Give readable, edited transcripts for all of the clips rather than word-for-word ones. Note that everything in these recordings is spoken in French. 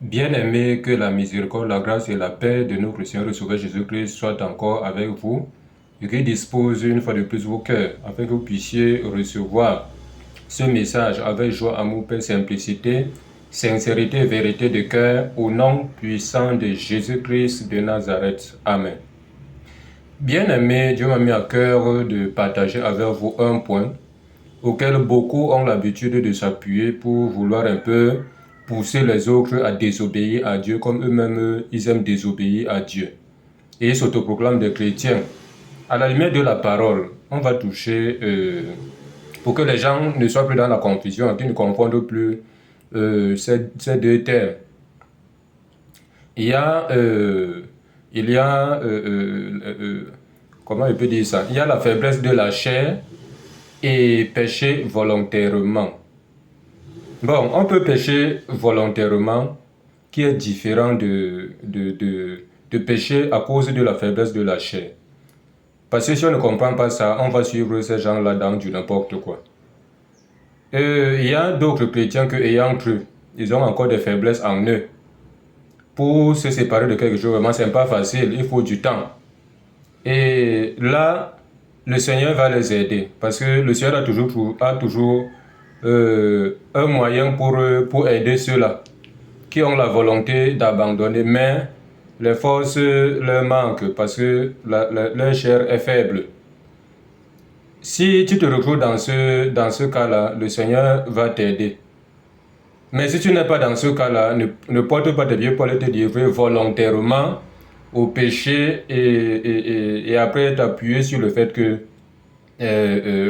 Bien-aimés, que la miséricorde, la grâce et la paix de notre Seigneur et Sauveur Jésus-Christ soient encore avec vous et qu'il dispose une fois de plus vos cœurs afin que vous puissiez recevoir ce message avec joie, amour, paix, simplicité, sincérité et vérité de cœur au nom puissant de Jésus-Christ de Nazareth. Amen. Bien-aimés, Dieu m'a mis à cœur de partager avec vous un point auquel beaucoup ont l'habitude de s'appuyer pour vouloir un peu pousser les autres à désobéir à Dieu comme eux-mêmes ils aiment désobéir à Dieu. Et ils s'autoproclament des chrétiens. À la lumière de la parole, on va toucher, pour que les gens ne soient plus dans la confusion, qu'ils ne confondent plus ces deux termes. Il y a, comment je peux dire ça? Il y a la faiblesse de la chair et pécher volontairement. Bon, on peut pécher volontairement, qui est différent de pécher à cause de la faiblesse de la chair. Parce que si on ne comprend pas ça, on va suivre ces gens-là dans du n'importe quoi. Il y a d'autres chrétiens que, ayant cru, ils ont encore des faiblesses en eux. Pour se séparer de quelque chose, vraiment, c'est pas facile, il faut du temps. Et là, le Seigneur va les aider, parce que le Seigneur a toujours un moyen pour aider ceux-là qui ont la volonté d'abandonner, mais les forces leur manquent parce que leur chair est faible. Si tu te retrouves dans ce cas-là, le Seigneur va t'aider. Mais si tu n'es pas dans ce cas-là, ne porte pas tes pieds pour aller te livrer volontairement au péché et après t'appuyer sur le fait que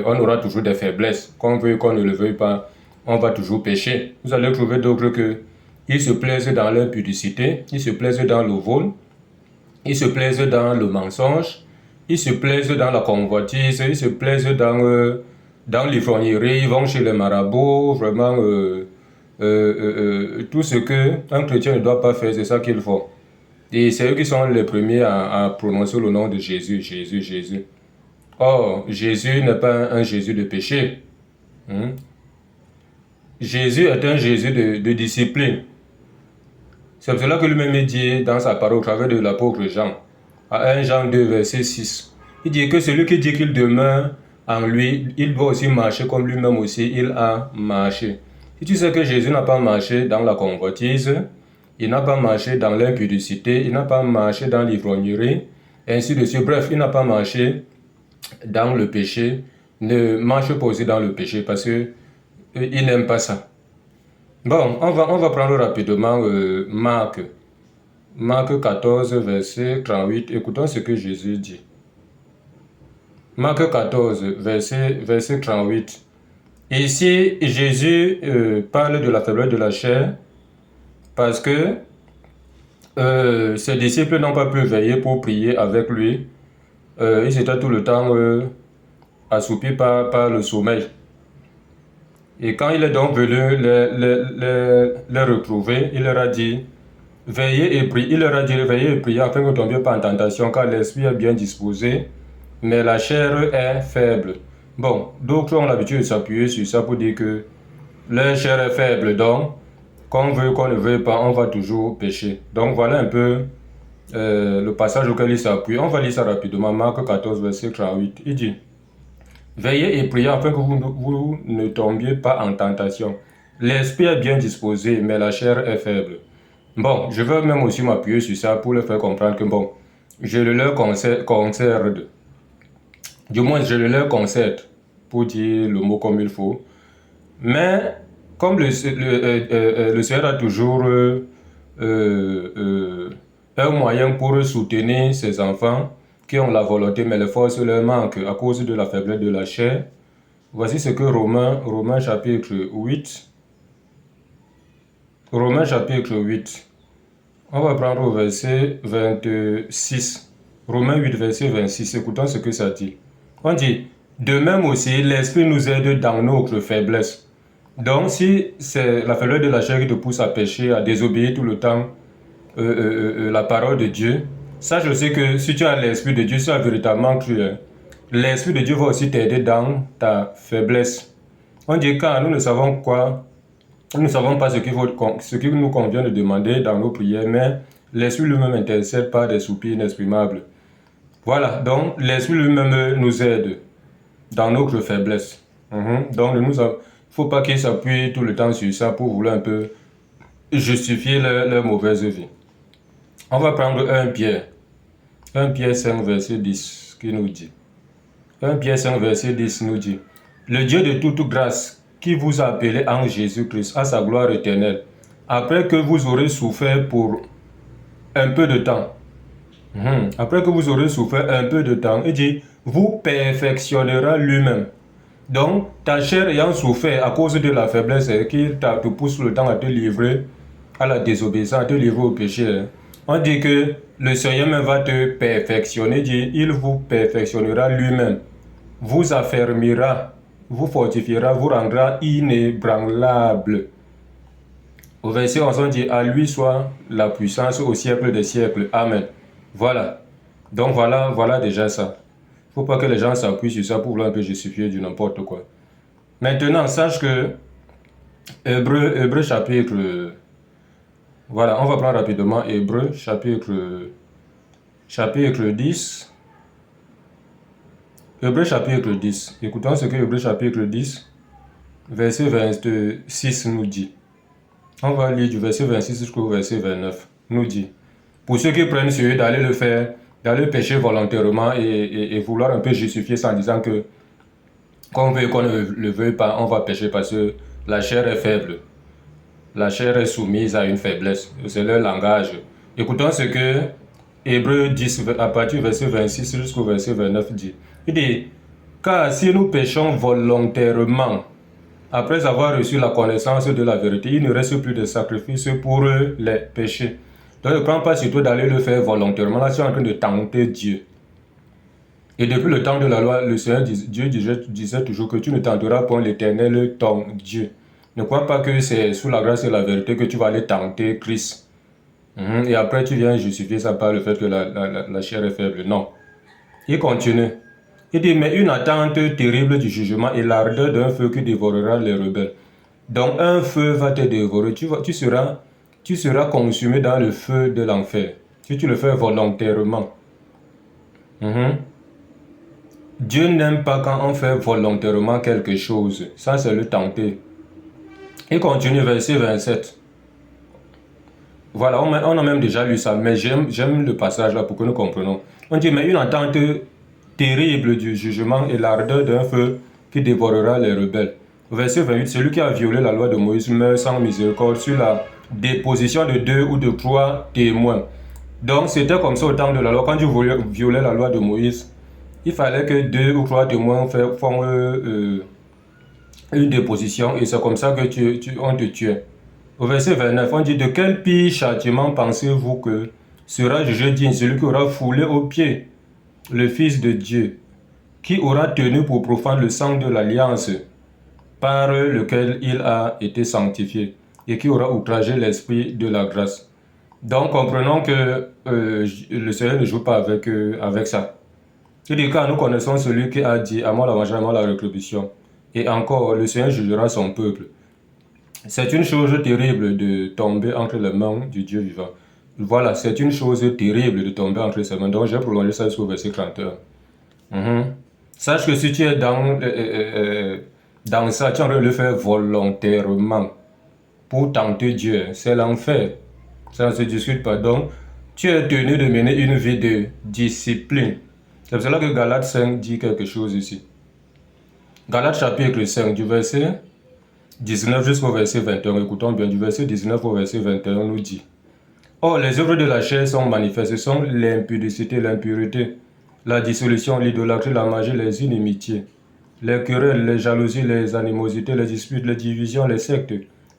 on aura toujours des faiblesses. Qu'on veuille, qu'on ne le veuille pas, on va toujours pécher. Vous allez trouver d'autres ils se plaisent dans l'impudicité, ils se plaisent dans le vol, ils se plaisent dans le mensonge, ils se plaisent dans la convoitise, ils se plaisent dans l'ivrognerie, ils vont chez les marabouts, vraiment tout ce qu'un chrétien ne doit pas faire, c'est ça qu'ils font. Et c'est eux qui sont les premiers à prononcer le nom de Jésus, Jésus, Jésus. Or, Jésus n'est pas un Jésus de péché. Jésus est un Jésus de discipline. C'est pour cela que lui-même dit dans sa parole au travers de l'apôtre Jean, à 1 Jean 2, verset 6. Il dit que celui qui dit qu'il demeure en lui, il doit aussi marcher comme lui-même aussi il a marché. Si tu sais que Jésus n'a pas marché dans la convoitise, il n'a pas marché dans l'impudicité, il n'a pas marché dans l'ivrognerie, ainsi de suite. Bref, il n'a pas marché dans le péché, ne marche pas aussi dans le péché parce que il n'aime pas ça. Bon, on va prendre rapidement Marc 14, verset 38. Écoutons ce que Jésus dit. Marc 14, verset 38. Ici, Jésus parle de la faiblesse de la chair parce que ses disciples n'ont pas pu veiller pour prier avec lui. Ils étaient tout le temps assoupis par le sommeil. Et quand il est donc venu les retrouver, il leur a dit, veillez et priez. Il leur a dit, veillez et priez afin que vous ne tombiez pas en tentation, car l'esprit est bien disposé, mais la chair est faible. Bon, d'autres ont l'habitude de s'appuyer sur ça pour dire que la chair est faible, donc qu'on veut, qu'on ne veut pas, on va toujours pécher. Donc voilà un peu le passage auquel il s'appuie. On va lire ça rapidement, Marc 14, verset 38. Il dit, veillez et priez afin que vous ne tombiez pas en tentation. L'esprit est bien disposé, mais la chair est faible. Bon, je veux même aussi m'appuyer sur ça pour leur faire comprendre que bon, je le leur concerne. Du moins, je le leur concède, pour dire le mot comme il faut. Mais, comme le Seigneur a toujours un moyen pour soutenir ses enfants qui ont la volonté, mais les forces leur manquent à cause de la faiblesse de la chair. Voici ce que Romains chapitre 8. Romains chapitre 8. On va prendre au verset 26. Romains 8, verset 26. Écoutons ce que ça dit. On dit, de même aussi, l'Esprit nous aide dans notre faiblesse. Donc, si c'est la faiblesse de la chair qui te pousse à pécher, à désobéir tout le temps la parole de Dieu, sache aussi que si tu as l'Esprit de Dieu, si tu as véritablement cru, l'Esprit de Dieu va aussi t'aider dans ta faiblesse. On dit, car nous ne savons quoi Nous ne savons pas ce qu'il nous convient de demander dans nos prières, mais l'Esprit lui-même intercède par des soupirs inexprimables. Voilà, donc l'Esprit lui-même nous aide dans notre faiblesse. Donc il ne faut pas qu'il s'appuie tout le temps sur ça pour vouloir un peu justifier leur mauvaise vie. On va prendre 1 Pierre. 1 Pierre 5, verset 10, qui nous dit. 1 Pierre 5, verset 10 nous dit. Le Dieu de toute grâce, qui vous a appelé en Jésus-Christ à sa gloire éternelle, après que vous aurez souffert pour un peu de temps. Après que vous aurez souffert un peu de temps, il dit, vous perfectionnera lui-même. Donc, ta chair ayant souffert à cause de la faiblesse qui te pousse le temps à te livrer à la désobéissance, à te livrer au péché. On dit que le Seigneur même va te perfectionner, dit, il vous perfectionnera lui-même, vous affermira, vous fortifiera, vous rendra inébranlable. Au verset 11, on dit, à lui soit la puissance au siècle des siècles. Amen. Voilà. Donc voilà déjà ça. Il ne faut pas que les gens s'appuient sur ça pour vouloir un peu justifier du n'importe quoi. Maintenant, sache que Hébreu chapitre... Voilà, on va prendre rapidement Hébreu chapitre 10. Hébreu chapitre 10. Écoutons ce que Hébreu chapitre 10, verset 26 nous dit. On va lire du verset 26 jusqu'au verset 29. Nous dit, pour ceux qui prennent sur eux d'aller le faire, d'aller pécher volontairement et vouloir un peu justifier ça en disant que qu'on veut qu'on ne le veuille pas, on va pécher parce que la chair est faible. La chair est soumise à une faiblesse. C'est leur langage. Écoutons ce que Hébreu 10, à partir du verset 26 jusqu'au verset 29 dit. Il dit, car si nous péchons volontairement, après avoir reçu la connaissance de la vérité, il ne reste plus de sacrifice pour les péchés. Donc ne prends pas sur toi d'aller le faire volontairement. Là, tu es en train de tenter Dieu. Et depuis le temps de la loi, le Seigneur Dieu disait toujours que tu ne tenteras point l'Éternel, ton Dieu. Ne crois pas que c'est sous la grâce et la vérité que tu vas aller tenter Christ. Et après, tu viens justifier ça par le fait que la chair est faible. Non. Il continue. Il dit, mais une attente terrible du jugement et l'ardeur d'un feu qui dévorera les rebelles. Donc un feu va te dévorer. Tu seras consumé dans le feu de l'enfer. Si tu le fais volontairement. Dieu n'aime pas quand on fait volontairement quelque chose. Ça, c'est le tenter. Il continue, verset 27. Voilà, on a même déjà lu ça, mais j'aime le passage là pour que nous comprenions. On dit, mais une attente terrible du jugement et l'ardeur d'un feu qui dévorera les rebelles. Verset 28, celui qui a violé la loi de Moïse meurt sans miséricorde sur la déposition de 2 ou de 3 témoins. Donc c'était comme ça au temps de la loi. Quand tu violais la loi de Moïse, il fallait que 2 ou 3 témoins font une déposition et c'est comme ça que on te tuait. Au verset 29, on dit, de quel pire châtiment pensez-vous que sera jugé digne celui qui aura foulé aux pieds le Fils de Dieu, qui aura tenu pour profane le sang de l'alliance par lequel il a été sanctifié et qui aura outragé l'esprit de la grâce. Donc comprenons que le Seigneur ne joue pas avec ça. Il dit, car nous connaissons celui qui a dit, à moi la vengeance, à moi la rétribution. Et encore, le Seigneur jugera son peuple. C'est une chose terrible de tomber entre les mains du Dieu vivant. Voilà, c'est une chose terrible de tomber entre ses mains. Donc, j'ai prolongé ça jusqu'au verset 31. Sache que si tu es dans ça, tu es en train de le faire volontairement pour tenter Dieu. C'est l'enfer. Ça ne se discute pas. Donc, tu es tenu de mener une vie de discipline. C'est pour cela que Galates 5 dit quelque chose ici. Galates chapitre 5, du verset 19 jusqu'au verset 21, écoutons bien, du verset 19 au verset 21, nous dit, or, les œuvres de la chair sont manifestes, ce sont l'impudicité, l'impureté, la dissolution, l'idolâtrie, la magie, les inimitiés, les querelles, les jalousies, les animosités, les disputes, les divisions, les sectes,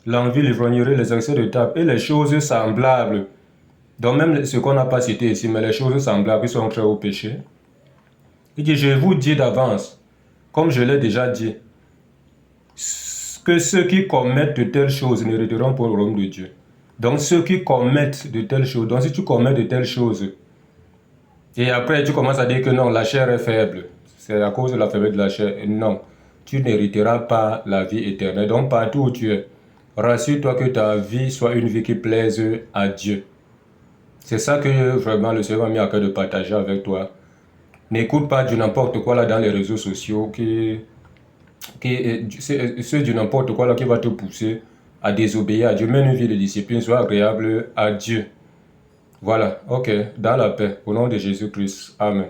l'envie, l'ivrognerie, les excès de table et les choses semblables. Donc même ce qu'on n'a pas cité ici, mais les choses semblables qui sont très au péché. Il dit, je vous dis d'avance, comme je l'ai déjà dit, que ceux qui commettent de telles choses n'hériteront pas le royaume de Dieu. Donc ceux qui commettent de telles choses, donc si tu commets de telles choses, et après tu commences à dire que non, la chair est faible, c'est à cause de la faiblesse de la chair, non, tu n'hériteras pas la vie éternelle. Donc partout où tu es, Rassure-toi que ta vie soit une vie qui plaise à Dieu. C'est ça que vraiment le Seigneur m'a mis à cœur de partager avec toi. N'écoute pas du n'importe quoi là dans les réseaux sociaux, c'est du n'importe quoi là qui va te pousser à désobéir à Dieu. Mène une vie de discipline, sois agréable à Dieu. Voilà, ok, dans la paix, au nom de Jésus-Christ. Amen.